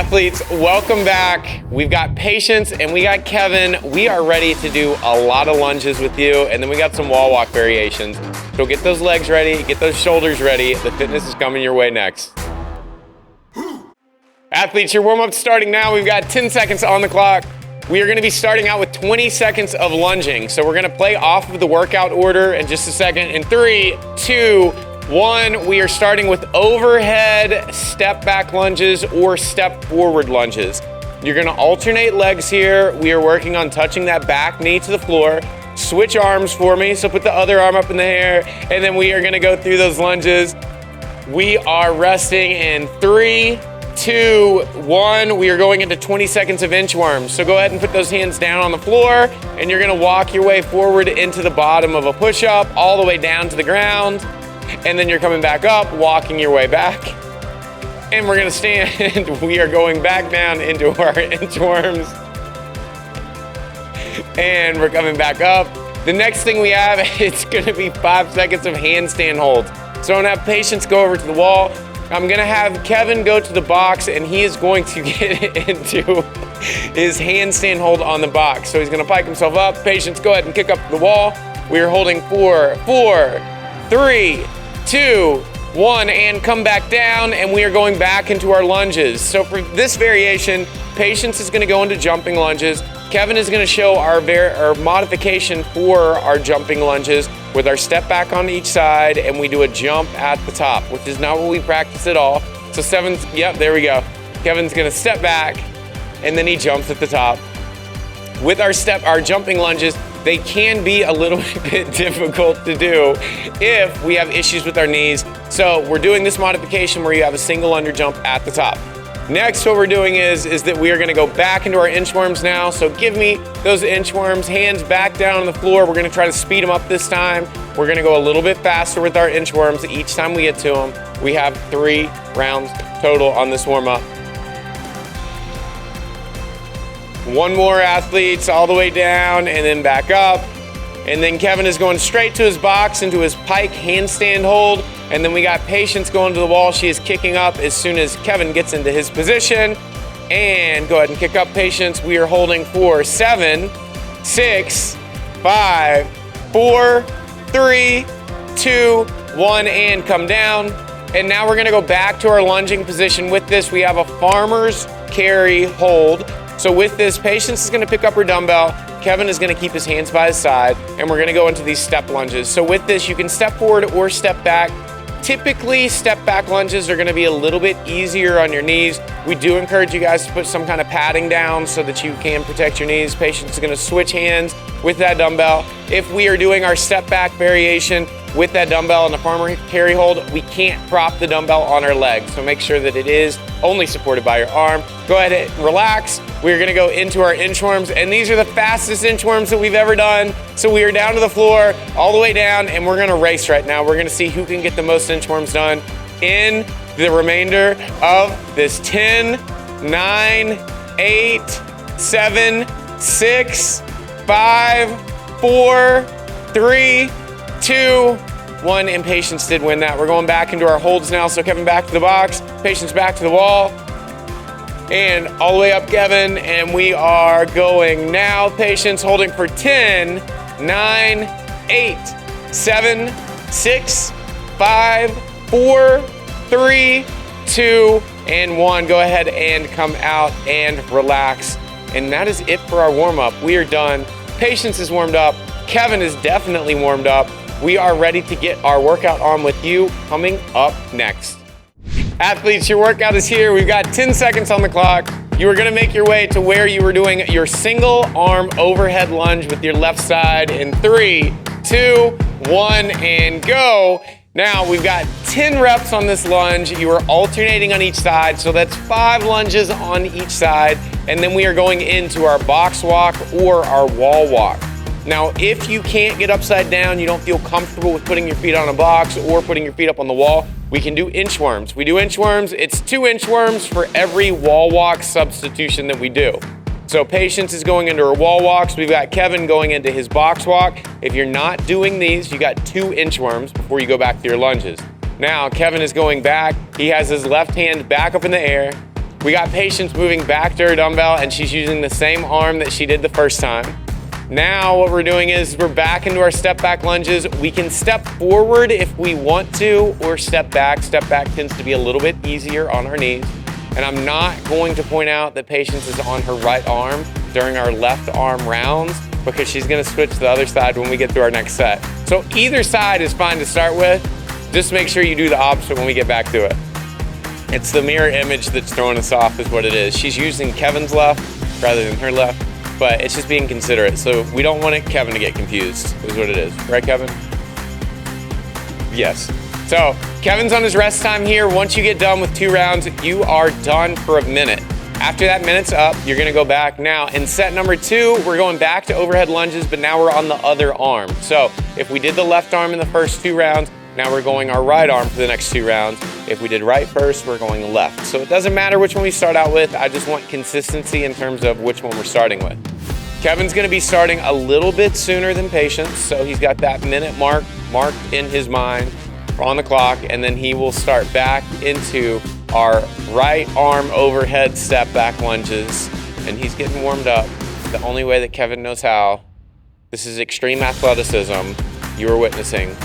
Athletes, welcome back. We've got Patience and we got Kevin. We are ready to do a lot of lunges with you, and then we got some wall walk variations. So get those legs ready, get those shoulders ready. The fitness is coming your way next. Athletes, your warm-up's starting now. We've got 10 seconds on the clock. We are gonna be starting out with 20 seconds of lunging. So we're gonna play off of the workout order in just a second. In 3, 2, 1, we are starting with overhead step back lunges or step forward lunges. You're gonna alternate legs here. We are working on touching that back knee to the floor. Switch arms for me, so put the other arm up in the air, and then we are gonna go through those lunges. We are resting in 3, 2, 1. We are going into 20 seconds of inchworms. So go ahead and put those hands down on the floor, and you're gonna walk your way forward into the bottom of a push-up, all the way down to the ground. And then you're coming back up, walking your way back. And we're gonna stand. We are going back down into our inchworms. And we're coming back up. The next thing we have, it's gonna be 5 seconds of handstand holds. So I'm gonna have Patience go over to the wall. I'm gonna have Kevin go to the box, and he is going to get into his handstand hold on the box. So he's gonna pike himself up. Patience, go ahead and kick up the wall. We are holding 4, 3, 2, 1, and come back down, and we are going back into our lunges. So for this variation, Patience is gonna go into jumping lunges. Kevin is gonna show our modification for our jumping lunges with our step back on each side, and we do a jump at the top, which is not what we practice at all. So yep, there we go. Kevin's gonna step back, and then he jumps at the top. With our jumping lunges, they can be a little bit difficult to do if we have issues with our knees. So we're doing this modification where you have a single under jump at the top. Next, what we're doing is that we are gonna go back into our inchworms now. So give me those inchworms, hands back down on the floor. We're gonna try to speed them up this time. We're gonna go a little bit faster with our inchworms each time we get to them. We have 3 rounds total on this warm-up. One more, athletes, all the way down and then back up. And then Kevin is going straight to his box into his pike handstand hold. And then we got Patience going to the wall. She is kicking up as soon as Kevin gets into his position. And go ahead and kick up, Patience. We are holding for 7, 6, 5, 4, 3, 2, 1, and come down. And now we're gonna go back to our lunging position. With this, we have a farmer's carry hold. So with this, Patience is gonna pick up her dumbbell. Kevin is gonna keep his hands by his side, and we're gonna go into these step lunges. So with this, you can step forward or step back. Typically, step back lunges are gonna be a little bit easier on your knees. We do encourage you guys to put some kind of padding down so that you can protect your knees. Patience is gonna switch hands with that dumbbell. If we are doing our step back variation with that dumbbell and the farmer carry hold, we can't prop the dumbbell on our leg. So make sure that it is only supported by your arm. Go ahead and relax. We're gonna go into our inchworms, and these are the fastest inchworms that we've ever done. So we are down to the floor, all the way down, and we're gonna race right now. We're gonna see who can get the most inchworms done in the remainder of this 10, 9, 8, 7, 6, 5, 4, 3, 2, 1, and Patience did win that. We're going back into our holds now. So Kevin back to the box, Patience back to the wall, and all the way up, Kevin, and we are going now. Patience holding for 10, 9, 8, 7, 6, 5, 4, 3, 2, and 1. Go ahead and come out and relax. And that is it for our warm-up. We are done. Patience is warmed up. Kevin is definitely warmed up. We are ready to get our workout on with you coming up next. Athletes, your workout is here. We've got 10 seconds on the clock. You are gonna make your way to where you were doing your single arm overhead lunge with your left side in 3, 2, 1, and go. Now we've got 10 reps on this lunge. You are alternating on each side, so that's 5 lunges on each side. And then we are going into our box walk or our wall walk. Now, if you can't get upside down, you don't feel comfortable with putting your feet on a box or putting your feet up on the wall, we can do inchworms. We do inchworms. It's 2 inchworms for every wall walk substitution that we do. So Patience is going into her wall walks. We've got Kevin going into his box walk. If you're not doing these, you got 2 inchworms before you go back to your lunges. Now, Kevin is going back. He has his left hand back up in the air. We got Patience moving back to her dumbbell, and she's using the same arm that she did the first time. Now what we're doing is we're back into our step back lunges. We can step forward if we want to, or step back. Step back tends to be a little bit easier on our knees. And I'm not going to point out that Patience is on her right arm during our left arm rounds, because she's gonna switch to the other side when we get through our next set. So either side is fine to start with. Just make sure you do the opposite when we get back to it. It's the mirror image that's throwing us off is what it is. She's using Kevin's left rather than her left, but it's just being considerate. So we don't want Kevin to get confused is what it is. Right, Kevin? Yes. So Kevin's on his rest time here. Once you get done with 2 rounds, you are done for a minute. After that minute's up, you're gonna go back. Now in set number 2, we're going back to overhead lunges, but now we're on the other arm. So if we did the left arm in the first 2 rounds, now we're going our right arm for the next 2 rounds. If we did right first, we're going left. So it doesn't matter which one we start out with. I just want consistency in terms of which one we're starting with. Kevin's gonna be starting a little bit sooner than Patience. So he's got that minute marked in his mind on the clock, and then he will start back into our right arm overhead step back lunges. And he's getting warmed up the only way that Kevin knows how. This is extreme athleticism you are witnessing.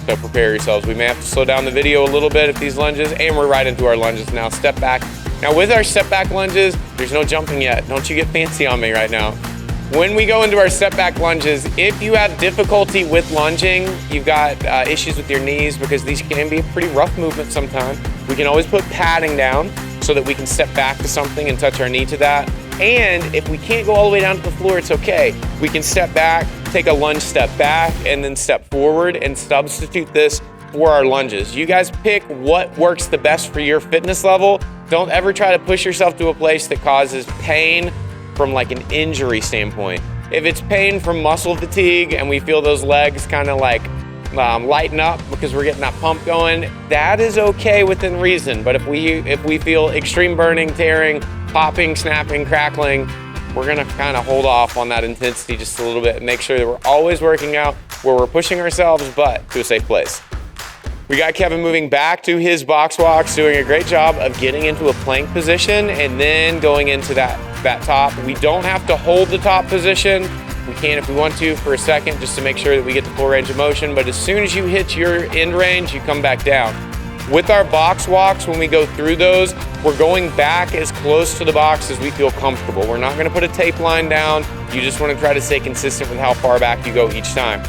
So prepare yourselves. We may have to slow down the video a little bit at these lunges, and we're right into our lunges now. Step back. Now with our step back lunges, there's no jumping yet. Don't you get fancy on me right now. When we go into our step back lunges, if you have difficulty with lunging, you've got issues with your knees, because these can be a pretty rough movement sometimes. We can always put padding down so that we can step back to something and touch our knee to that. And if we can't go all the way down to the floor, it's okay. We can step back, take a lunge step back, and then step forward and substitute this for our lunges. You guys pick what works the best for your fitness level. Don't ever try to push yourself to a place that causes pain from like an injury standpoint. If it's pain from muscle fatigue and we feel those legs kind of like lighten up because we're getting that pump going, that is okay within reason. But if we feel extreme burning, tearing, popping, snapping, crackling, we're gonna kind of hold off on that intensity just a little bit and make sure that we're always working out where we're pushing ourselves, but to a safe place. We got Kevin moving back to his box walks, doing a great job of getting into a plank position and then going into that top. We don't have to hold the top position. We can if we want to for a second, just to make sure that we get the full range of motion. But as soon as you hit your end range, you come back down. With our box walks, when we go through those, we're going back as close to the box as we feel comfortable. We're not gonna put a tape line down. You just wanna try to stay consistent with how far back you go each time.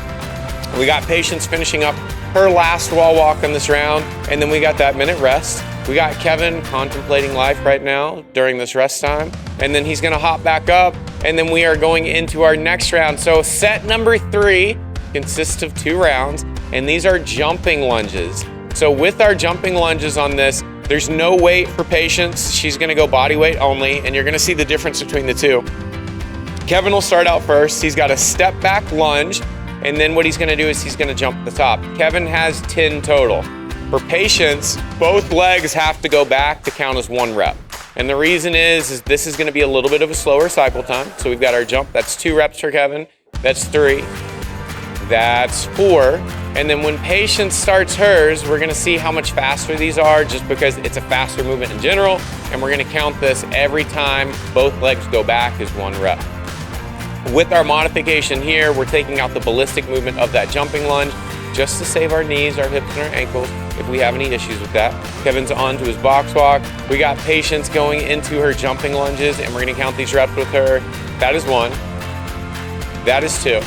We got Patience finishing up her last wall walk on this round, and then we got that minute rest. We got Kevin contemplating life right now during this rest time, and then he's gonna hop back up, and then we are going into our next round. So set number 3 consists of 2 rounds, and these are jumping lunges. So with our jumping lunges on this, there's no weight for Patience. She's gonna go body weight only, and you're gonna see the difference between the two. Kevin will start out first. He's got a step back lunge, and then what he's gonna do is he's gonna jump the top. Kevin has 10 total. For Patience, both legs have to go back to count as 1 rep. And the reason is this is gonna be a little bit of a slower cycle time. So we've got our jump, that's 2 reps for Kevin, that's 3, that's 4. And then when Patience starts hers, we're gonna see how much faster these are, just because it's a faster movement in general, and we're gonna count this every time both legs go back as 1 rep. With our modification here, we're taking out the ballistic movement of that jumping lunge just to save our knees, our hips, and our ankles if we have any issues with that. Kevin's on to his box walk. We got Patience going into her jumping lunges, and we're gonna count these reps with her. That is 1, that is 2.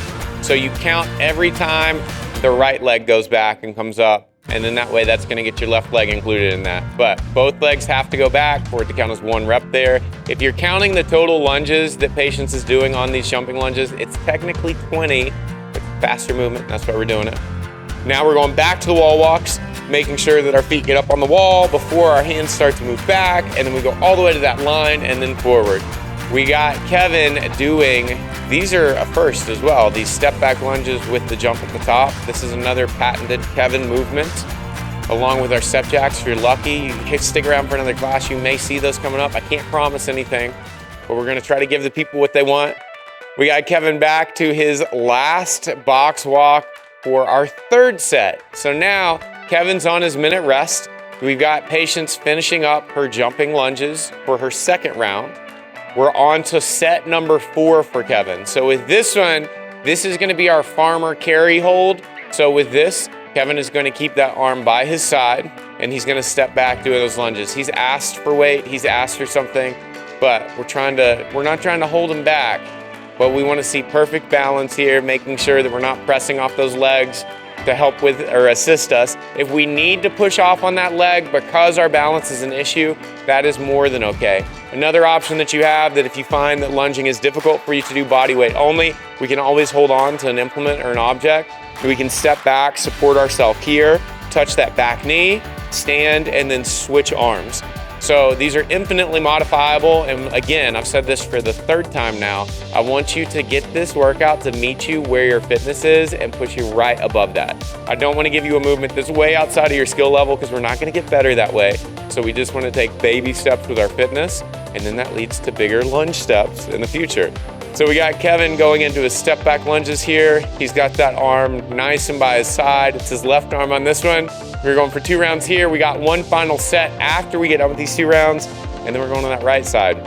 So you count every time the right leg goes back and comes up, and then that way that's gonna get your left leg included in that. But both legs have to go back for it to count as 1 rep there. If you're counting the total lunges that Patience is doing on these jumping lunges, it's technically 20. It's faster movement, that's why we're doing it. Now we're going back to the wall walks, making sure that our feet get up on the wall before our hands start to move back, and then we go all the way to that line and then forward. We got Kevin doing, these are a first as well, these step back lunges with the jump at the top. This is another patented Kevin movement, along with our step jacks. If you're lucky, you stick around for another class, you may see those coming up. I can't promise anything, but we're gonna try to give the people what they want. We got Kevin back to his last box walk for our 3rd set. So now Kevin's on his minute rest. We've got Patience finishing up her jumping lunges for her second round. We're on to set number 4 for Kevin. So with this one, this is gonna be our farmer carry hold. So with this, Kevin is gonna keep that arm by his side and he's gonna step back doing those lunges. He's asked for weight, he's asked for something, but we're not trying to hold him back, but we wanna see perfect balance here, making sure that we're not pressing off those legs to help with or assist us. If we need to push off on that leg because our balance is an issue, that is more than okay. Another option that you have, that if you find that lunging is difficult for you to do body weight only, we can always hold on to an implement or an object. We can step back, support ourselves here, touch that back knee, stand, and then switch arms. So these are infinitely modifiable, and again, I've said this for the 3rd time now, I want you to get this workout to meet you where your fitness is and push you right above that. I don't want to give you a movement that's way outside of your skill level because we're not going to get better that way. So we just want to take baby steps with our fitness, and then that leads to bigger lunge steps in the future. So we got Kevin going into his step back lunges here. He's got that arm nice and by his side. It's his left arm on this one. We're going for 2 rounds here. We got 1 final set after we get done with these 2 rounds, and then we're going on that right side.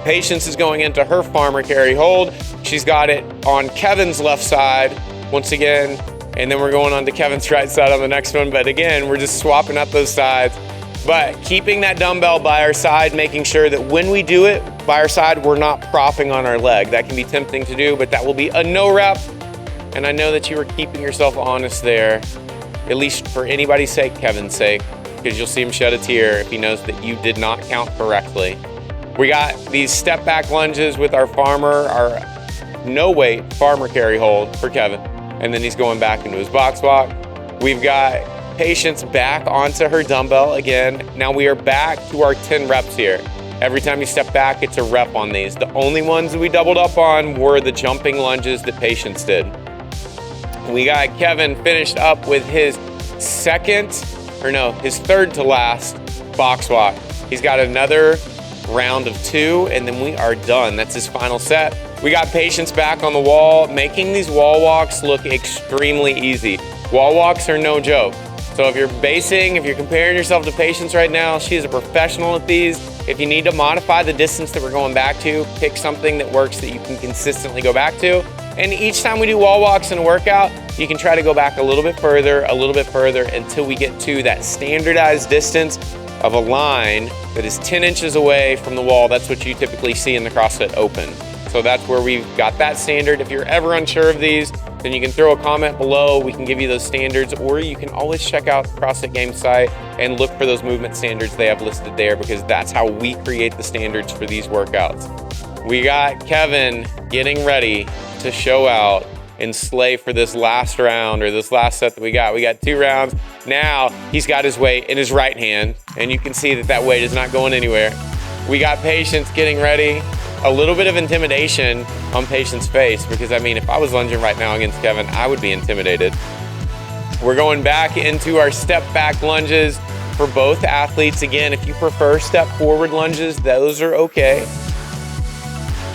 Patience is going into her farmer carry hold. She's got it on Kevin's left side once again, and then we're going on to Kevin's right side on the next one. But again, we're just swapping up those sides. But keeping that dumbbell by our side, making sure that when we do it by our side, we're not propping on our leg. That can be tempting to do, but that will be a no rep. And I know that you were keeping yourself honest there, at least for anybody's sake, Kevin's sake, because you'll see him shed a tear if he knows that you did not count correctly. We got these step back lunges with our no weight farmer carry hold for Kevin. And then he's going back into his box walk. We've got Patience back onto her dumbbell again. Now we are back to our 10 reps here. Every time you step back, it's a rep on these. The only ones that we doubled up on were the jumping lunges that Patience did. We got Kevin finished up with his his 3rd to last box walk. He's got another round of 2, and then we are done. That's his final set. We got Patience back on the wall, making these wall walks look extremely easy. Wall walks are no joke. So if you're comparing yourself to Patience right now, she is a professional at these. If you need to modify the distance that we're going back to, pick something that works that you can consistently go back to. And each time we do wall walks in a workout, you can try to go back a little bit further until we get to that standardized distance of a line that is 10 inches away from the wall. That's what you typically see in the CrossFit Open. So that's where we've got that standard. If you're ever unsure of these, then you can throw a comment below. We can give you those standards, or you can always check out the CrossFit Games site and look for those movement standards they have listed there, because that's how we create the standards for these workouts. We got Kevin getting ready to show out and slay for this last round, or this last set that we got. We got 2 rounds. Now he's got his weight in his right hand, and you can see that that weight is not going anywhere. We got Patience getting ready. A little bit of intimidation on Patience's face, because I mean, if I was lunging right now against Kevin, I would be intimidated. We're going back into our step back lunges for both athletes. Again, if you prefer step forward lunges, those are okay.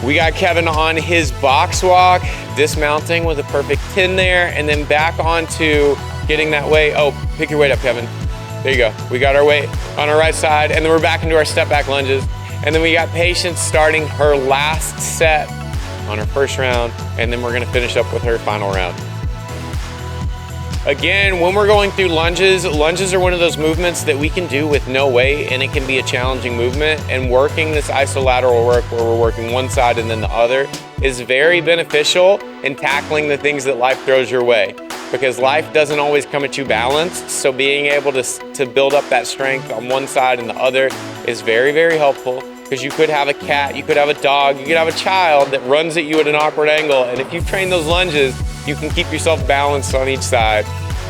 We got Kevin on his box walk, dismounting with a perfect 10 there, and then back onto getting that weight. Oh, pick your weight up, Kevin. There you go. We got our weight on our right side, and then we're back into our step back lunges. And then we got Patience starting her last set on her first round, and then we're gonna finish up with her final round. Again, when we're going through lunges are one of those movements that we can do with no weight, and it can be a challenging movement. And working this isolateral work where we're working one side and then the other is very beneficial in tackling the things that life throws your way, because life doesn't always come at you balanced. So being able to build up that strength on one side and the other is very, very helpful, because you could have a cat, you could have a dog, you could have a child that runs at you at an awkward angle. And if you've trained those lunges, you can keep yourself balanced on each side.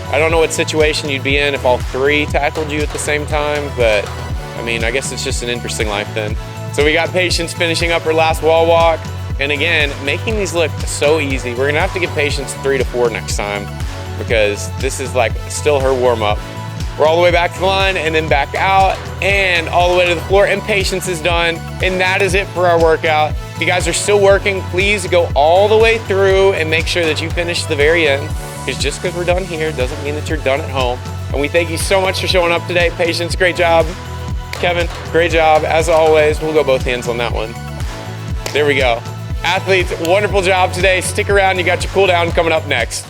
I don't know what situation you'd be in if all 3 tackled you at the same time, but I mean, I guess it's just an interesting life then. So we got Patience finishing up her last wall walk. And again, making these look so easy. We're gonna have to give Patience 3 to 4 next time, because this is like still her warm up. We're all the way back to the line and then back out and all the way to the floor, and Patience is done. And that is it for our workout. If you guys are still working, please go all the way through and make sure that you finish the very end, because just because we're done here doesn't mean that you're done at home. And we thank you so much for showing up today. Patience, great job. Kevin, great job. As always, we'll go both hands on that one. There we go. Athletes, wonderful job today. Stick around, you got your cool down coming up next.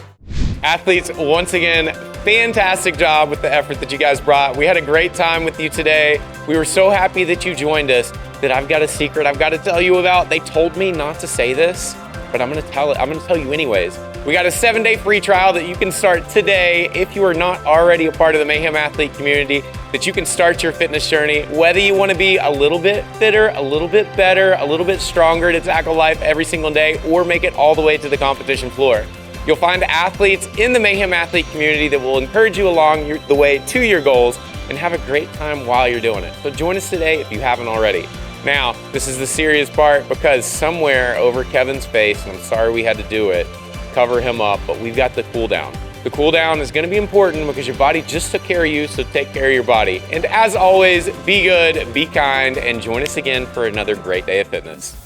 Athletes, once again, fantastic job with the effort that you guys brought. We had a great time with you today. We were so happy that you joined us that I've got a secret I've got to tell you about. They told me not to say this, but I'm gonna tell you anyways. We got a 7-day free trial that you can start today if you are not already a part of the Mayhem Athlete community, that you can start your fitness journey, whether you want to be a little bit fitter, a little bit better, a little bit stronger to tackle life every single day, or make it all the way to the competition floor. You'll find athletes in the Mayhem Athlete community that will encourage you along the way to your goals and have a great time while you're doing it. So join us today if you haven't already. Now, this is the serious part, because somewhere over Kevin's face, and I'm sorry we had to do it, cover him up, but we've got the cool down. The cool down is gonna be important because your body just took care of you, so take care of your body. And as always, be good, be kind, and join us again for another great day of fitness.